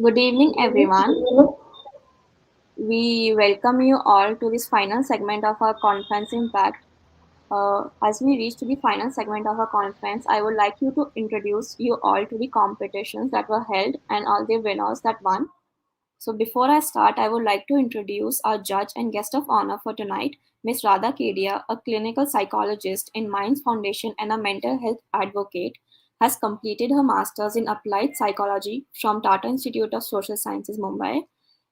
Good evening, everyone. We welcome you all to this final segment of our conference Impact. As we reach to the final segment of our conference, I would like you to introduce you all to the competitions that were held and all the winners that won. So, before I start, I would like to introduce our judge and guest of honor for tonight, Ms. Radha Kedia, a clinical psychologist in Minds Foundation and a mental health advocate, has completed her master's in applied psychology from Tata Institute of Social Sciences, Mumbai.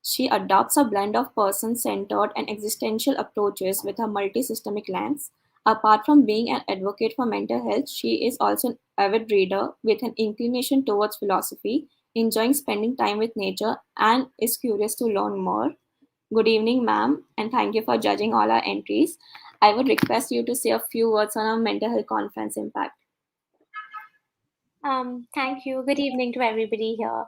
She adopts a blend of person centered and existential approaches with a multi systemic lens. Apart from being an advocate for mental health, she is also an avid reader with an inclination towards philosophy, enjoying spending time with nature, and is curious to learn more. Good evening, ma'am, and thank you for judging all our entries. I would request you to say a few words on our mental health conference impact. Thank you. Good evening to everybody here.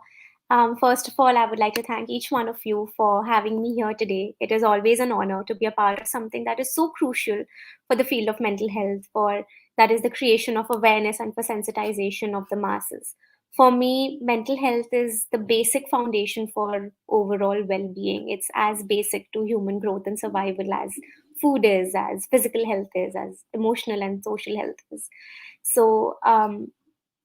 First of all, I would like to thank each one of you for having me here today. It is always an honor to be a part of something that is so crucial for the field of mental health, for that is the creation of awareness and for sensitization of the masses. For me, mental health is the basic foundation for overall well being. It's as basic to human growth and survival as food is, as physical health is, as emotional and social health is. So,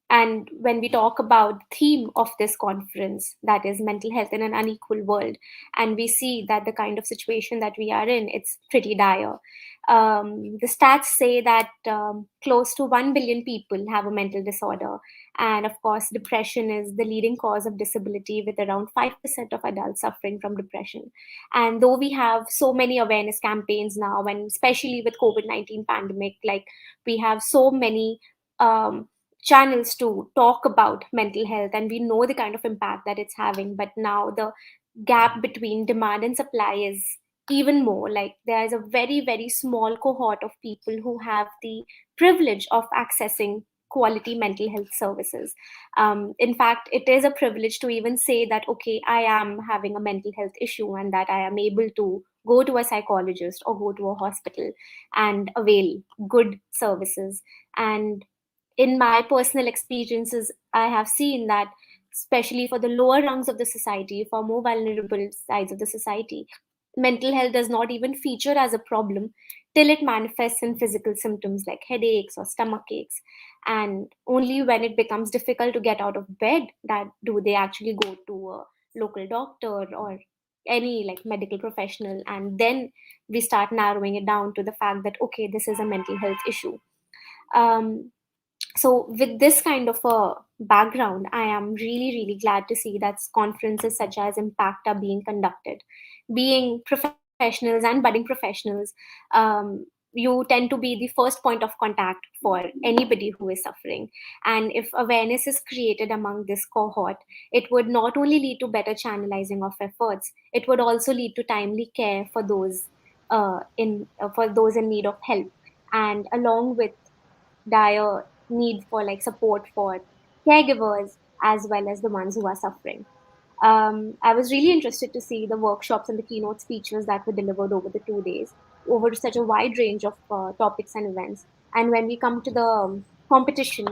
and when we talk about the theme of this conference, that is mental health in an unequal world, and we see that the kind of situation that we are in, it's pretty dire. The stats say that close to 1 billion people have a mental disorder. And of course, depression is the leading cause of disability, with around 5% of adults suffering from depression. And though we have so many awareness campaigns now, and especially with COVID-19 pandemic, like we have so many um, channels to talk about mental health, and we know the kind of impact that it's having, but now the gap between demand and supply is even more. Like there is a very very small cohort of people who have the privilege of accessing quality mental health services. In fact, it is a privilege to even say that okay, I am having a mental health issue and that I am able to go to a psychologist or go to a hospital and avail good services. And in my personal experiences, I have seen that, especially for the lower rungs of the society, for more vulnerable sides of the society, mental health does not even feature as a problem till it manifests in physical symptoms like headaches or stomach aches. And only when it becomes difficult to get out of bed that do they actually go to a local doctor or any like medical professional, and then we start narrowing it down to the fact that okay, this is a mental health issue. um, so with this kind of a background, I am really really glad to see that conferences such as Impact are being conducted. Being professionals and budding professionals, you tend to be the first point of contact for anybody who is suffering. And if awareness is created among this cohort, it would not only lead to better channelizing of efforts, it would also lead to timely care for those in need of help, and along with dire need for like support for caregivers as well as the ones who are suffering. I was really interested to see the workshops and the keynote speeches that were delivered over the 2 days, over such a wide range of topics and events. And when we come to the competition,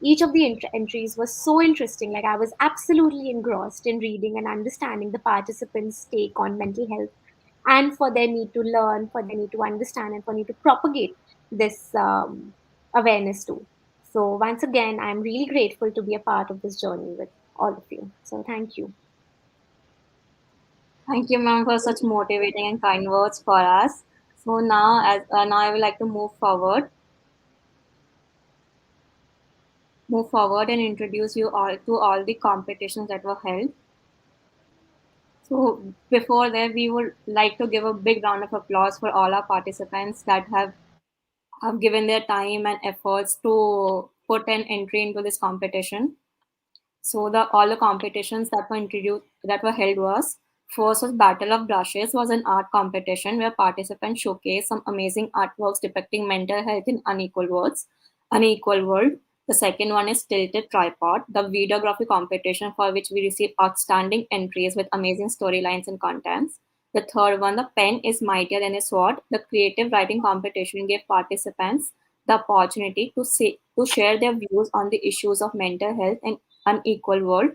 each of the entries was so interesting. Like I was absolutely engrossed in reading and understanding the participants' take on mental health, and for their need to learn, for their need to understand, and for need to propagate this awareness too. So once again, I'm really grateful to be a part of this journey with all of you. So thank you. Thank you, ma'am, for such motivating and kind words for us. So now I would like to move forward and introduce you all to all the competitions that were held. So before that, we would like to give a big round of applause for all our participants that have given their time and efforts to put an entry into this competition. So the all the competitions that were introduced that were held was first was Battle of Brushes was an art competition where participants showcased some amazing artworks depicting mental health in unequal world. The second one is Tilted Tripod, the videography competition for which we received outstanding entries with amazing storylines and contents. The third one, The Pen is Mightier Than a Sword, the creative writing competition gave participants the opportunity to share their views on the issues of mental health and unequal world.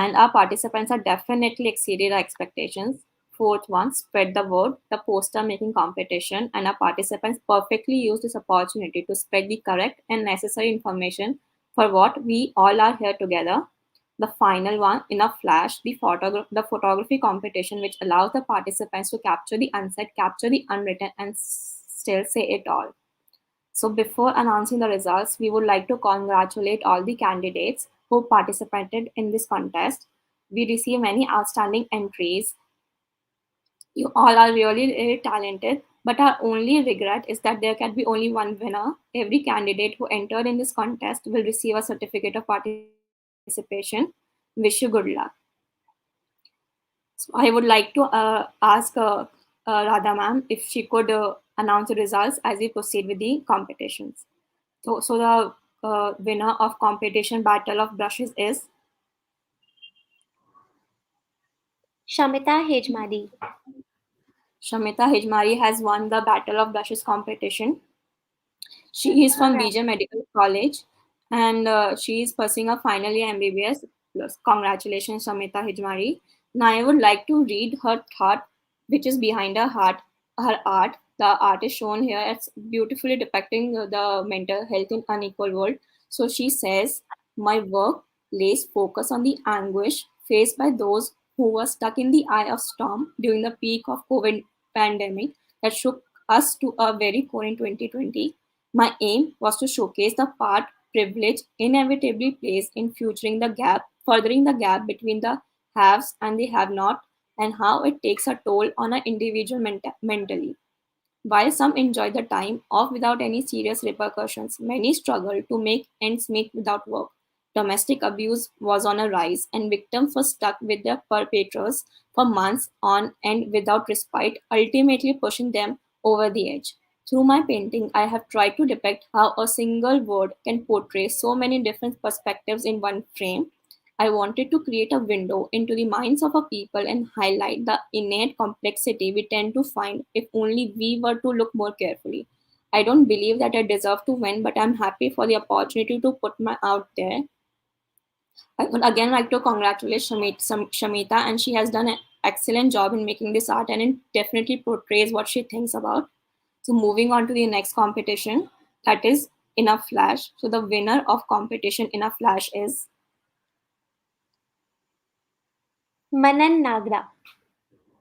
and our participants are definitely exceeded our expectations. Fourth one, spread the word, the poster making competition, and our participants perfectly used this opportunity to spread the correct and necessary information for what we all are here together. The final one, in a flash, the photography competition, which allows the participants to capture the unsaid, capture the unwritten, and still say it all. So, before announcing the results, we would like to congratulate all the candidates who participated in this contest. We received many outstanding entries. You all are really, really talented, but our only regret is that there can be only one winner. Every candidate who entered in this contest will receive a certificate of participation. Wish you good luck. So I would like to ask Radha ma'am if she could announce the results as we proceed with the competitions. So the winner of competition Battle of Brushes is Shamita Hejmadi. Shamita Hijmari has won the Battle of Brushes competition. She is from Congrats. BJ Medical College and she is pursuing a final year MBBS. Plus, congratulations, Shamita Hijmari. Now, I would like to read her thought, which is behind her art. The art is shown here. It's beautifully depicting the mental health in unequal world. So she says, "My work lays focus on the anguish faced by those who were stuck in the eye of storm during the peak of COVID pandemic that shook us to our very core in 2020. My aim was to showcase the part privilege inevitably plays in furthering the gap between the haves and the have not, and how it takes a toll on an individual mentally. While some enjoy the time off without any serious repercussions, many struggle to make ends meet without work. Domestic abuse was on a rise, and victims were stuck with their perpetrators for months on end without respite, ultimately pushing them over the edge. Through my painting, I have tried to depict how a single word can portray so many different perspectives in one frame. I wanted to create a window into the minds of a people and highlight the innate complexity we tend to find if only we were to look more carefully. I don't believe that I deserve to win, but I'm happy for the opportunity to put my out there. I would again like to congratulate Shamita, and she has done an excellent job in making this art, and it definitely portrays what she thinks about. So moving on to the next competition, that is in a flash. So the winner of competition in a flash is Manan Nagra.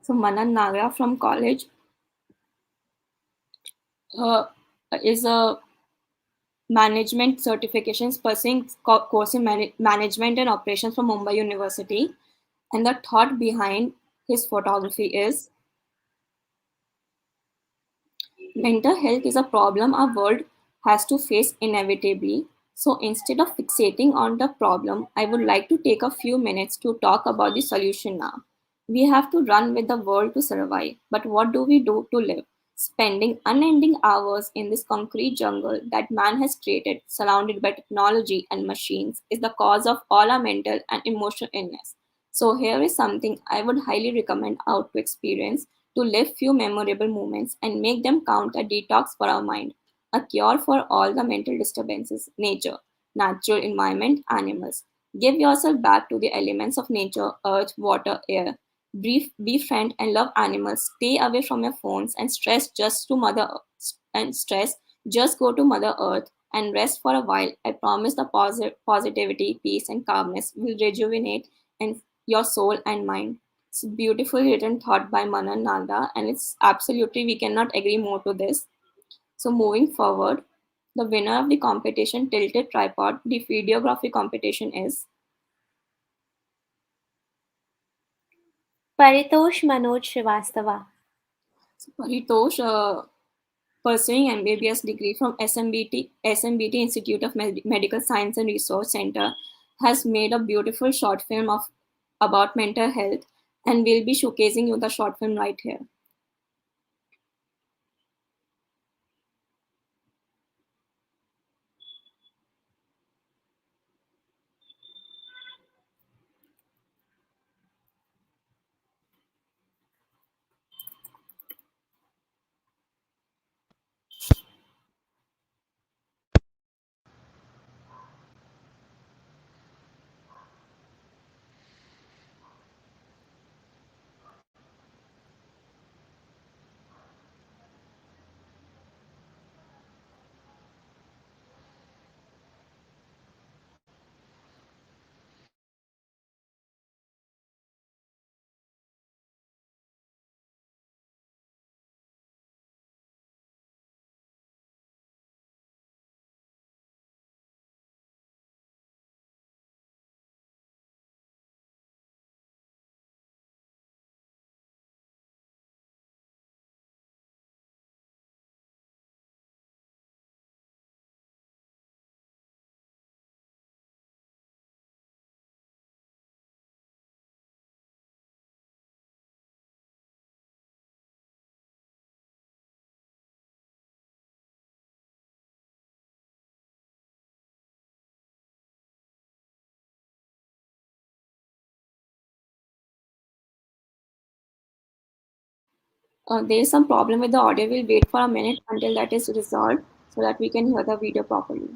Manan Nagra from college. uh, is a management certifications pursuing course in management and operations from Mumbai University. And the thought behind his photography is mental health is a problem our world has to face inevitably. So instead of fixating on the problem, I would like to take a few minutes to talk about the solution now. We have to run with the world to survive, but what do we do to live? Spending unending hours in this concrete jungle that man has created, surrounded by technology and machines, is the cause of all our mental and emotional illness. So here is something I would highly recommend out to experience to live few memorable moments and make them count a detox for our mind, a cure for all the mental disturbances, nature, natural environment, animals. Give yourself back to the elements of nature, earth, water, air. Befriend and love animals. Stay away from your phones and stress. Just go to Mother Earth and rest for a while. I promise the positivity, peace, and calmness will rejuvenate and your soul and mind. It's beautifully written thought by Manan Nagda, and it's absolutely we cannot agree more to this. So moving forward, the winner of the competition Tilted Tripod, the videography competition is Paritosh Manoj Srivastava. Paritosh, pursuing MBBS degree from SMBT Institute of Medical Science and Research Center, has made a beautiful short film of about mental health, and we'll be showcasing you the short film right here. There is some problem with the audio. We'll wait for a minute until that is resolved so that we can hear the video properly.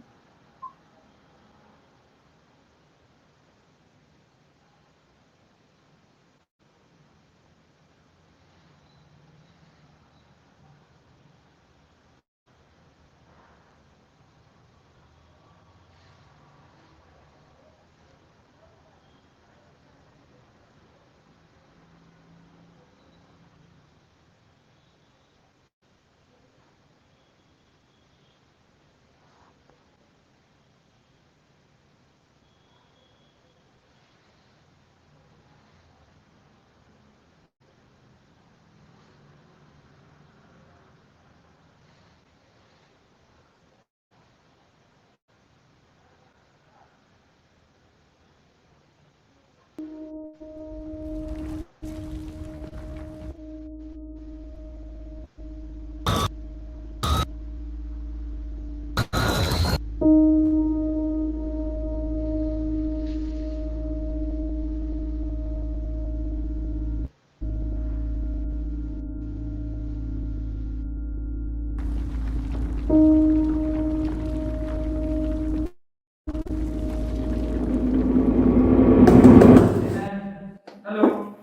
Hello.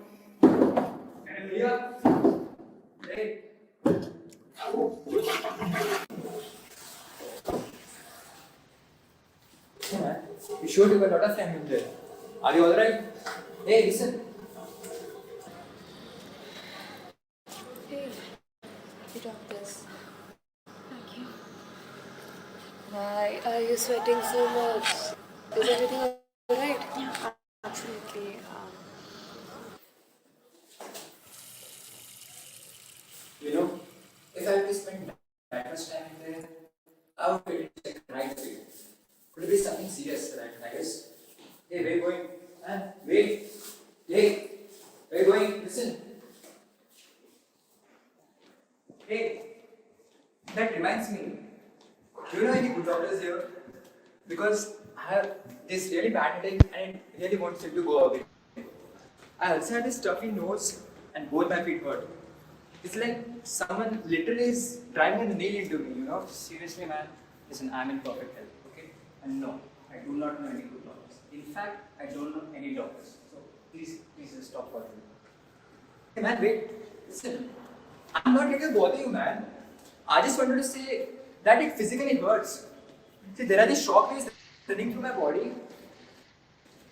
Can you hear? Hey. Hey man, you sure you got a lot of time in there? Are you alright? Hey, listen. Hey, you dropped this. Thank you. Why are you sweating so much? Is everything alright? Yeah, absolutely. You know, if I had to spend that much time in there, I would get it checked right away. Could it be something serious, right? I guess. Hey, where you going? Wait. Hey, where you going? Listen. Hey, that reminds me. Do you know any good doctors here? Because I have this really bad headache and it really wants it to go away. I also had a stuffy nose and both my feet hurt. It's like someone literally is driving a nail into me, you know? Seriously, man. Listen, I'm in perfect health, okay? And no, I do not know any good doctors. In fact, I don't know any doctors. So please just stop bothering me. Hey, man, wait. Listen, I'm not here to bother you, man. I just wanted to say that it physically hurts. See, there are these shock waves running through my body,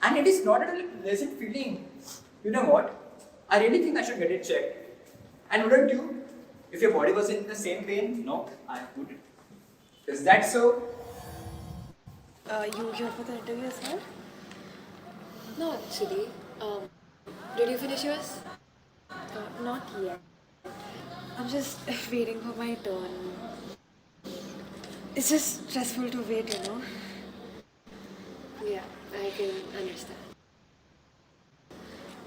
and it is not at all a pleasant feeling. You know what? I really think I should get it checked. And wouldn't you? If your body was in the same pain? No, I wouldn't. Is that so? You here for the interview as well? No, actually. Did you finish yours? Not yet. I'm just waiting for my turn. It's just stressful to wait, you know? Yeah, I can understand.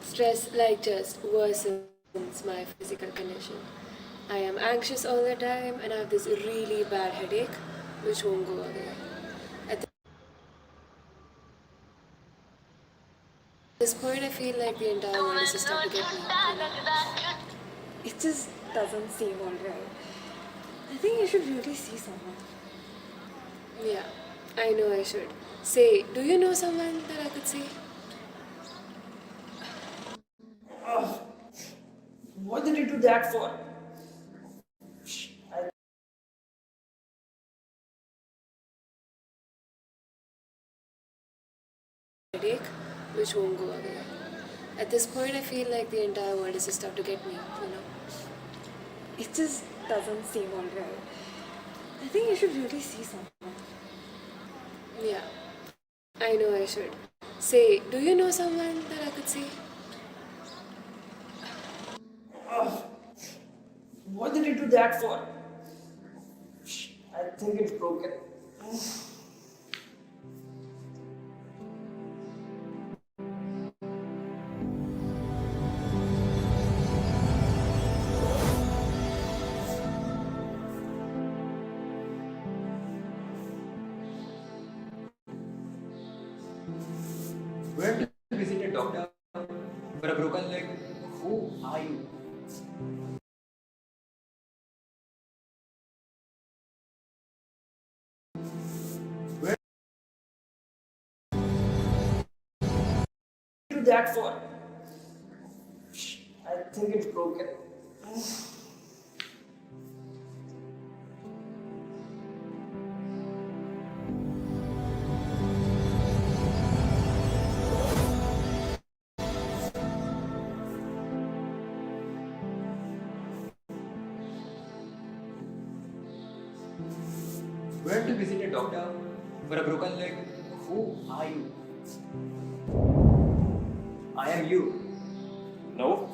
Stress like just worsens my physical condition. I am anxious all the time and I have this really bad headache which won't go away. At this point, I feel like the entire world is just out to get me. It just doesn't seem alright. I think you should really see someone. Yeah, I know I should. Say, do you know someone that I could see? What did you do that for? Headache, which won't go away. At this point, I feel like the entire world is just out to get me, you know? It just doesn't seem alright. I think you should really see someone. Yeah, I know I should. Say, do you know someone that I could see? What did you do that for? I think it's broken. Wouldn't you visit a doctor for a broken leg? Who are you? do that for? I think it's broken. Where to visit a doctor for a broken leg? Who are you? I am you. No?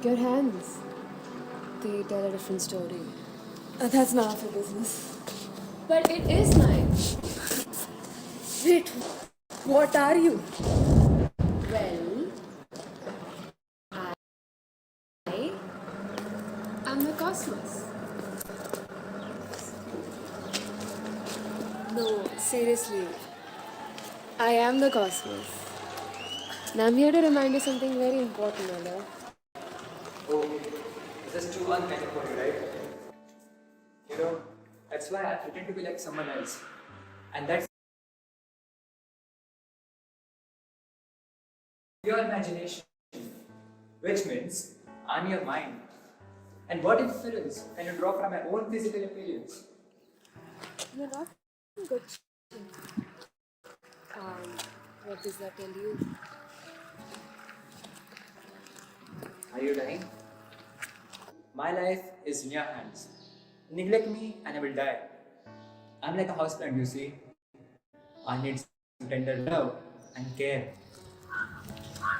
Your hands, they tell a different story. That's none of your business. But it is mine. Wait, what are you? Well, I am the cosmos. No, seriously. I am the cosmos. Now I'm here to remind you something very important, Ola. Oh, this is too unkind for you, right? You know, that's why I pretend to be like someone else. And that's your imagination, which means I'm your mind. And what inference can you draw from my own physical appearance? You're not good. Um, what does that tell you? Are you dying? My life is in your hands. Neglect me and I will die. I'm like a houseplant, you see. I need some tender love and care.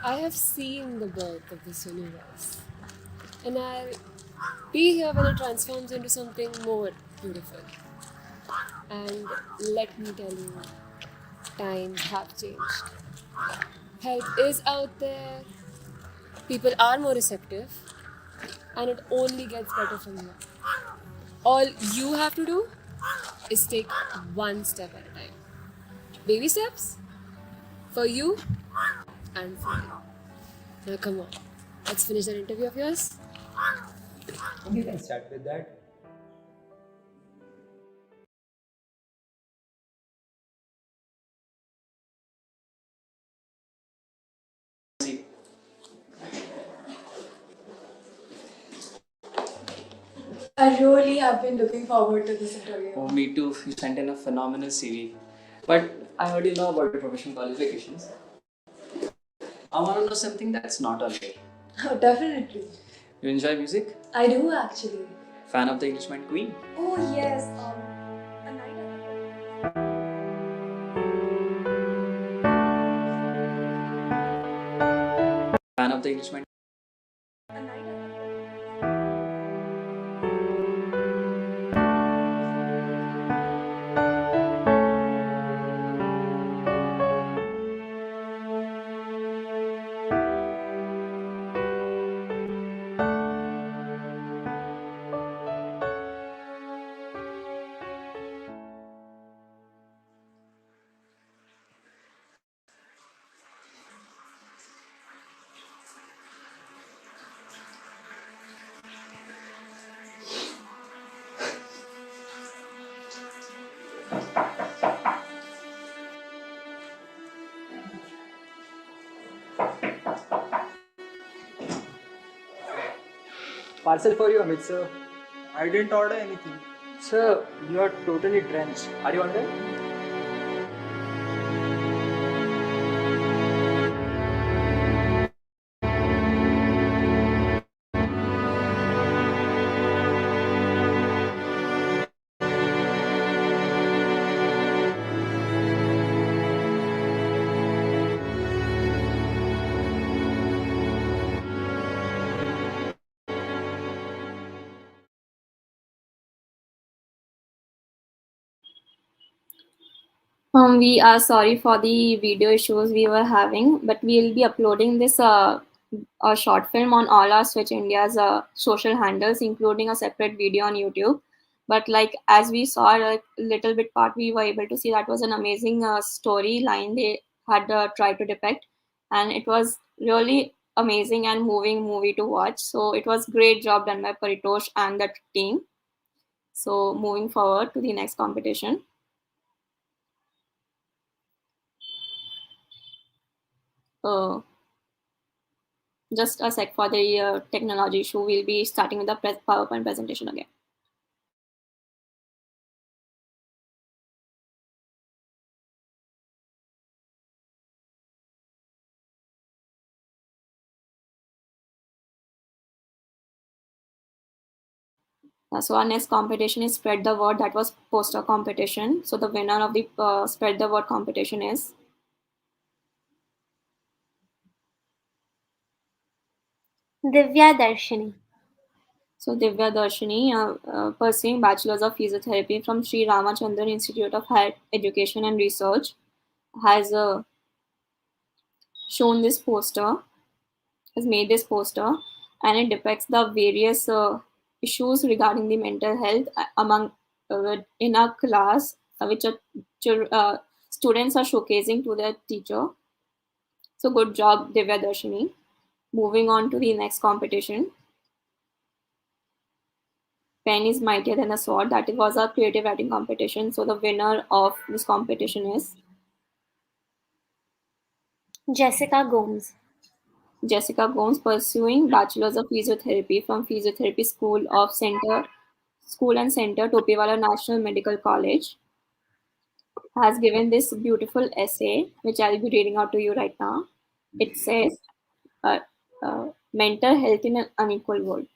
I have seen the birth of this universe. And I'll be here when it transforms into something more beautiful. And let me tell you, times have changed. Help is out there, people are more receptive, and it only gets better from here. All you have to do is take one step at a time. Baby steps for you and for me. Now, come on, let's finish that interview of yours. You can start with that. I really have been looking forward to this interview. Oh, me too. You sent in a phenomenal CV. But I heard you know about your professional qualifications. I want to know something that's not on here. Oh, definitely. You enjoy music? I do actually. Fan of the Englishman Queen? Oh, yes. A night Fan of the Englishman? Parcel for you, Amit sir. I didn't order anything. Sir, you are totally drenched. Are you under? We are sorry for the video issues we were having, but we'll be uploading this a short film on all our Switch India's social handles, including a separate video on YouTube. But like as we saw a little bit part, we were able to see that was an amazing storyline they had tried to depict, and it was really amazing and moving movie to watch. So it was great job done by Paritosh and the team. So moving forward to the next competition. Uh, just a sec for the technology issue. We'll be starting with the PowerPoint presentation again. So our next competition is spread the word. That was poster competition. So the winner of the spread the word competition is Divya Darshini. so Divya Darshini, pursuing Bachelor's of Physiotherapy from Sri Ramachandran Institute of Higher Education and Research, has shown this poster, has made this poster, and it depicts the various issues regarding the mental health among in our class, which students are showcasing to their teacher. So good job, Divya Darshini. Moving on to the next competition. Pen is mightier than a sword. That was a creative writing competition. So the winner of this competition is Jessica Gomes. Jessica Gomes, pursuing Bachelor's of Physiotherapy from Physiotherapy School and Center, Topiwala National Medical College, has given this beautiful essay, which I'll be reading out to you right now. It says, uh, Mental Health in an Unequal World.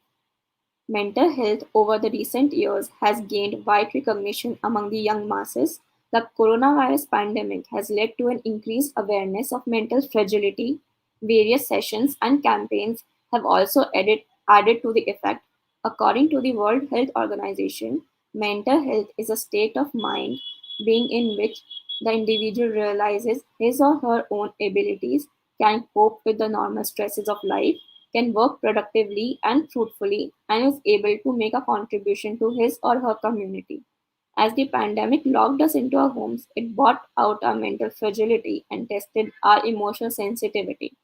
Mental health over the recent years has gained wide recognition among the young masses. The coronavirus pandemic has led to an increased awareness of mental fragility. Various sessions and campaigns have also added to the effect. According to the World Health Organization, mental health is a state of mind being in which the individual realizes his or her own abilities, can cope with the normal stresses of life, can work productively and fruitfully, and is able to make a contribution to his or her community. As the pandemic locked us into our homes, it brought out our mental fragility and tested our emotional sensitivity.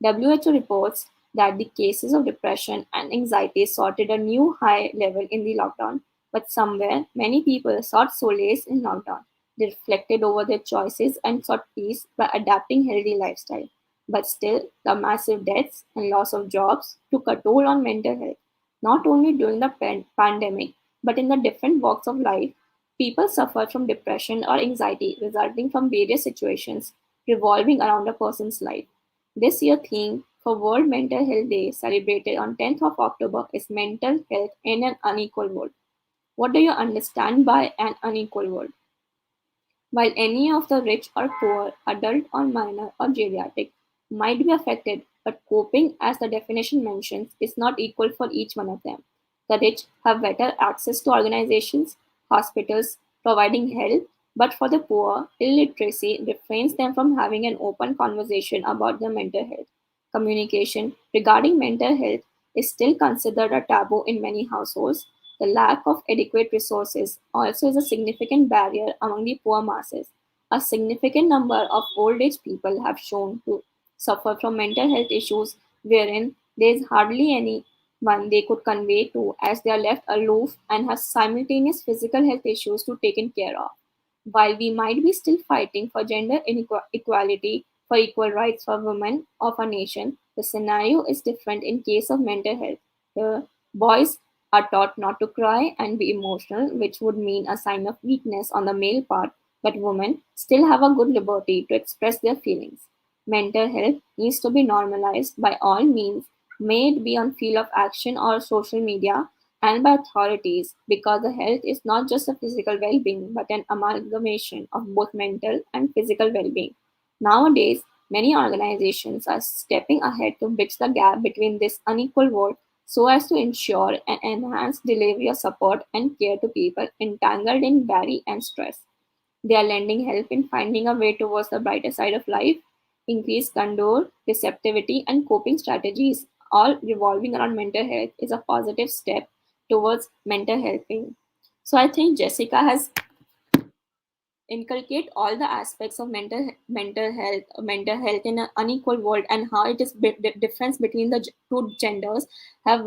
WHO reports that the cases of depression and anxiety sought a new high level in the lockdown, but somewhere many people sought solace in lockdown. They reflected over their choices and sought peace by adapting healthy lifestyle. But still, the massive deaths and loss of jobs took a toll on mental health, not only during the pandemic, but in the different walks of life. People suffered from depression or anxiety resulting from various situations revolving around a person's life. This year's theme for World Mental Health Day, celebrated on 10th of October, is Mental Health in an Unequal World. What do you understand by an unequal world? While any of the rich or poor, adult or minor or geriatric might be affected, but coping, as the definition mentions, is not equal for each one of them. The rich have better access to organizations, hospitals providing help, but for the poor, illiteracy refrains them from having an open conversation about their mental health. Communication regarding mental health is still considered a taboo in many households. The lack of adequate resources also is a significant barrier among the poor masses. A significant number of old age people have shown to suffer from mental health issues wherein there is hardly anyone they could convey to, as they are left aloof and have simultaneous physical health issues to taken care of. While we might be still fighting for gender equality, for equal rights for women of our nation, the scenario is different in case of mental health. The boys are taught not to cry and be emotional, which would mean a sign of weakness on the male part, but women still have a good liberty to express their feelings. Mental health needs to be normalized by all means, may it be on field of action or social media, and by authorities, because the health is not just a physical well-being but an amalgamation of both mental and physical well-being. Nowadays, many organizations are stepping ahead to bridge the gap between this unequal world so as to ensure an enhanced delivery of support and care to people entangled in worry and stress. They are lending help in finding a way towards the brighter side of life, increased candor, receptivity, and coping strategies, all revolving around mental health, is a positive step towards mental health being. So I think Jessica has inculcate all the aspects of mental health in an unequal world, and how it is the difference between the two genders have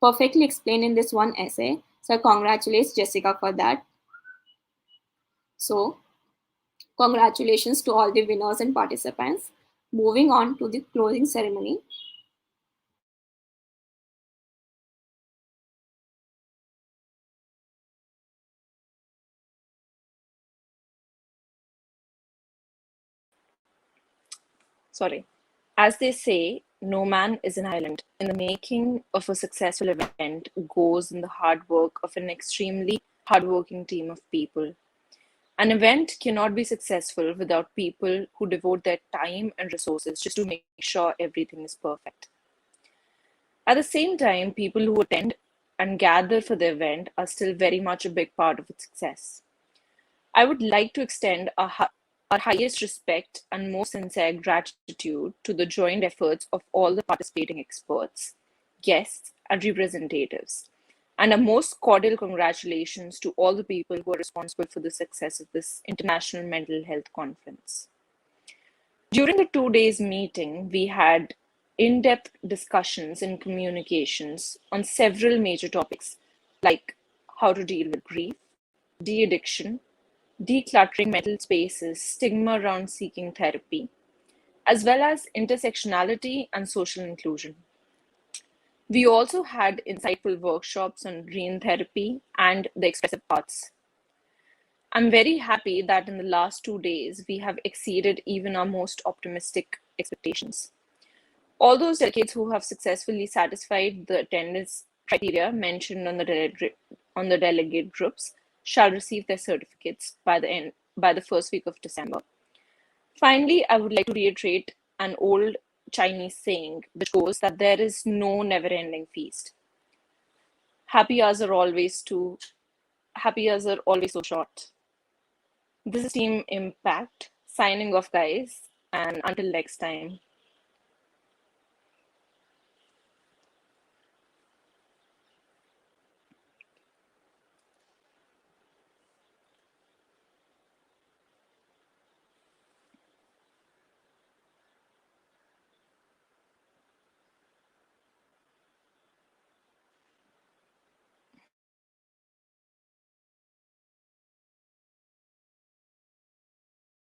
perfectly explained in this one essay. So I congratulate Jessica for that. So congratulations to all the winners and participants. Moving on to the closing ceremony. Sorry. As they say, no man is an island, and the making of a successful event goes in the hard work of an extremely hardworking team of people. An event cannot be successful without people who devote their time and resources just to make sure everything is perfect. At the same time, people who attend and gather for the event are still very much a big part of its success. I would like to extend our highest respect and most sincere gratitude to the joint efforts of all the participating experts, guests, and representatives, and a most cordial congratulations to all the people who are responsible for the success of this International Mental Health Conference. During the 2 days meeting, we had in depth discussions and communications on several major topics like how to deal with grief, de addiction, decluttering mental spaces, stigma around seeking therapy, as well as intersectionality and social inclusion. We also had insightful workshops on green therapy and the expressive arts. I'm very happy that in the last 2 days we have exceeded even our most optimistic expectations. All those delegates who have successfully satisfied the attendance criteria mentioned on the delegate groups shall receive their certificates by the first week of December. Finally, I would like to reiterate an old Chinese saying which goes that there is no never-ending feast. Happy hours are always too happy hours are always so short. This is Team Impact signing off, guys, and until next time.